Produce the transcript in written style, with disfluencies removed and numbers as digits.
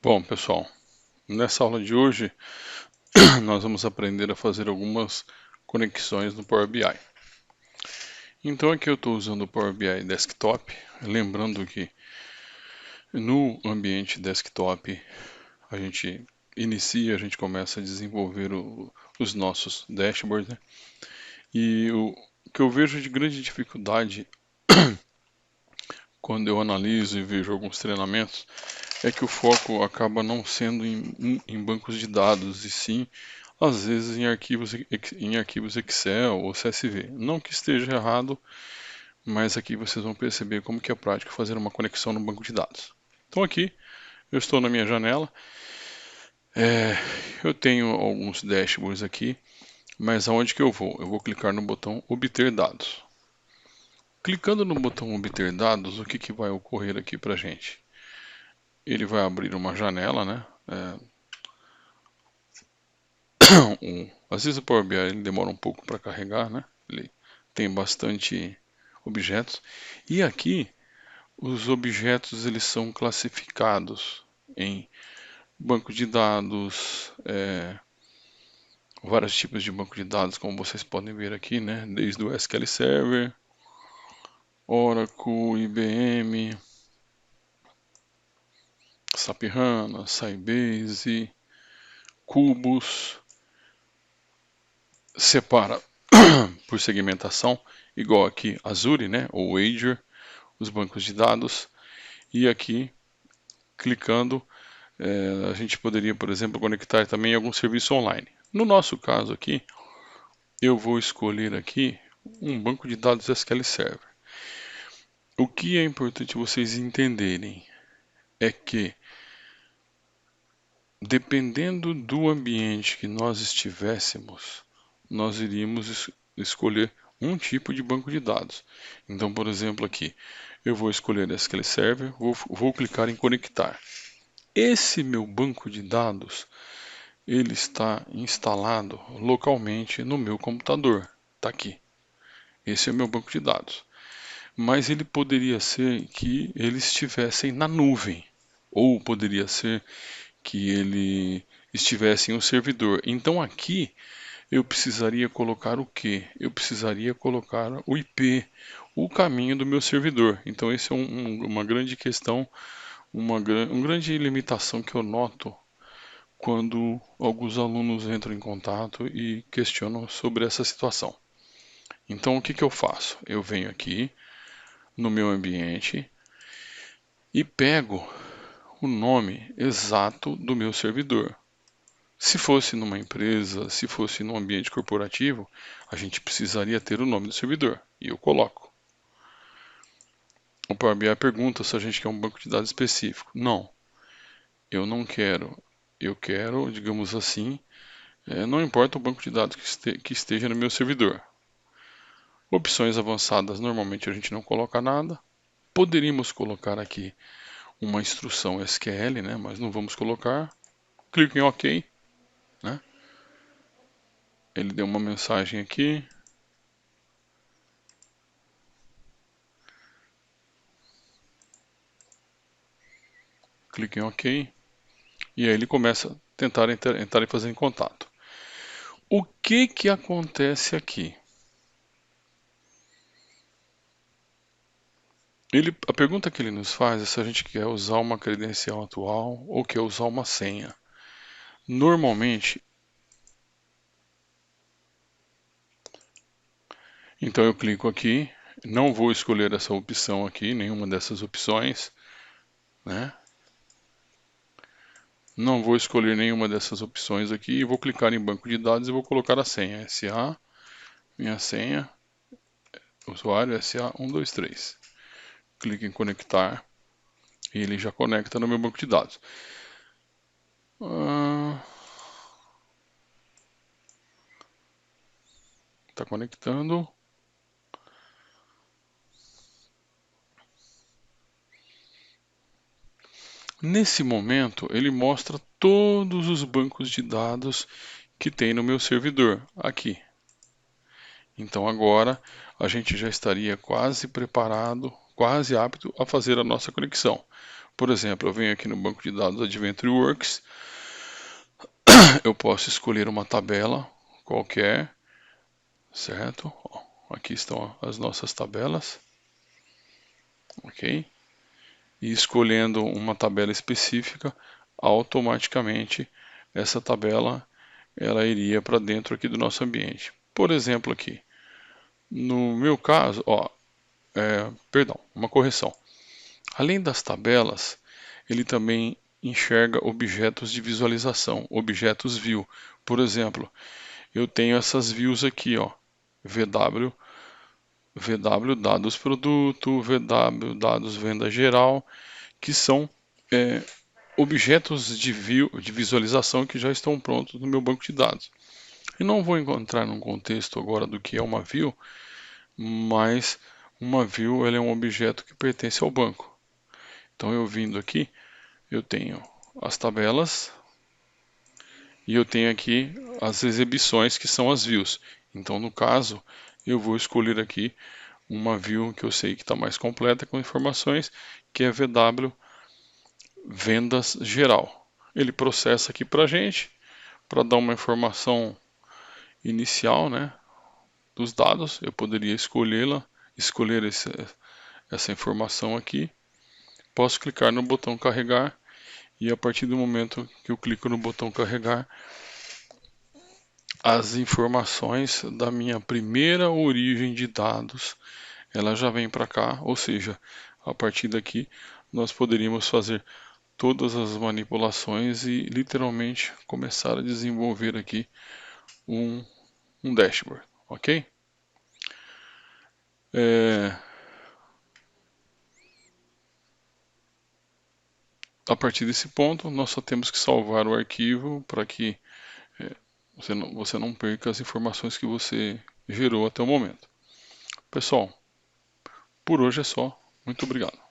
Bom, pessoal, nessa aula de hoje nós vamos aprender a fazer algumas conexões no Power BI. Então aqui eu estou usando o Power BI Desktop, lembrando que no ambiente desktop a gente inicia, a gente começa a desenvolver os nossos dashboards, né? E o que eu vejo de grande dificuldade quando eu analiso e vejo alguns treinamentos é que o foco acaba não sendo em bancos de dados, e sim, às vezes, em arquivos Excel ou CSV. Não que esteja errado, mas aqui vocês vão perceber como que é prático fazer uma conexão no banco de dados. Então aqui, eu estou na minha janela, eu tenho alguns dashboards aqui, mas aonde que eu vou? Eu vou clicar no botão Obter Dados. Clicando no botão Obter Dados, o que que vai ocorrer aqui para a gente? Ele vai abrir uma janela, né? Às vezes o Power BI ele demora um pouco para carregar, né? Ele tem bastante objetos. E aqui os objetos eles são classificados em banco de dados, vários tipos de banco de dados, como vocês podem ver aqui, né? Desde o SQL Server, Oracle, IBM, SAP HANA, Sybase, Cubus. Separa por segmentação, igual aqui Azure, né? Ou Azure, os bancos de dados. E aqui, clicando, a gente poderia, por exemplo, conectar também algum serviço online. No nosso caso aqui, eu vou escolher aqui um banco de dados SQL Server. O que é importante vocês entenderem é que, dependendo do ambiente que nós estivéssemos, nós iríamos escolher um tipo de banco de dados. Então, por exemplo, aqui, eu vou escolher SQL Server, vou clicar em conectar. Esse meu banco de dados, ele está instalado localmente no meu computador. Está aqui. Esse é o meu banco de dados. Mas ele poderia ser que eles estivessem na nuvem. Ou poderia ser que ele estivesse em um servidor. Então aqui eu precisaria colocar o quê? Eu precisaria colocar o IP, o caminho do meu servidor. Então esse é uma grande questão, uma grande limitação que eu noto quando alguns alunos entram em contato e questionam sobre essa situação. Então, o que que eu faço? Eu venho aqui no meu ambiente e pego o nome exato do meu servidor. Se fosse numa empresa, se fosse num ambiente corporativo, a gente precisaria ter o nome do servidor e eu coloco. O Power BI pergunta se a gente quer um banco de dados específico. Não, eu não quero. Eu quero, digamos assim, não importa o banco de dados que esteja no meu servidor. Opções avançadas, normalmente a gente não coloca nada. Poderíamos colocar aqui uma instrução SQL, né, mas não vamos colocar. Clico em OK. Né? Ele deu uma mensagem aqui. Clico em OK. E aí ele começa a tentar entrar e fazer em contato. O que que acontece aqui? A pergunta que ele nos faz é se a gente quer usar uma credencial atual ou quer usar uma senha. Normalmente, então eu clico aqui, não vou escolher essa opção aqui, nenhuma dessas opções, né? Não vou escolher nenhuma dessas opções aqui e vou clicar em banco de dados e vou colocar a senha SA, minha senha, usuário SA123. Clico em conectar e ele já conecta no meu banco de dados. Está conectando. Nesse momento, ele mostra todos os bancos de dados que tem no meu servidor aqui. Então agora a gente já estaria quase preparado, quase apto a fazer a nossa conexão. Por exemplo, eu venho aqui no banco de dados AdventureWorks, eu posso escolher uma tabela qualquer, certo? Aqui estão as nossas tabelas, ok? E escolhendo uma tabela específica, automaticamente essa tabela ela iria para dentro aqui do nosso ambiente. Por exemplo, aqui, no meu caso, perdão, uma correção. Além das tabelas, ele também enxerga objetos de visualização, objetos view. Por exemplo, eu tenho essas views aqui, ó, VW dados produto, VW dados venda geral, que são é, objetos de visualização que já estão prontos no meu banco de dados. E não vou encontrar num contexto agora do que é uma view, mas uma view ela é um objeto que pertence ao banco. Então eu vindo aqui, eu tenho as tabelas e eu tenho aqui as exibições que são as views. Então no caso, eu vou escolher aqui uma view que eu sei que está mais completa com informações, que é VW vendas geral. Ele processa aqui para a gente, para dar uma informação inicial, né, dos dados. Eu poderia escolher essa informação aqui. Posso clicar no botão carregar e a partir do momento que eu clico no botão carregar, as informações da minha primeira origem de dados, ela já vem para cá, ou seja, a partir daqui nós poderíamos fazer todas as manipulações e literalmente começar a desenvolver aqui um dashboard, ok? A partir desse ponto, nós só temos que salvar o arquivo para que você não perca as informações que você gerou até o momento. Pessoal, por hoje é só. Muito obrigado.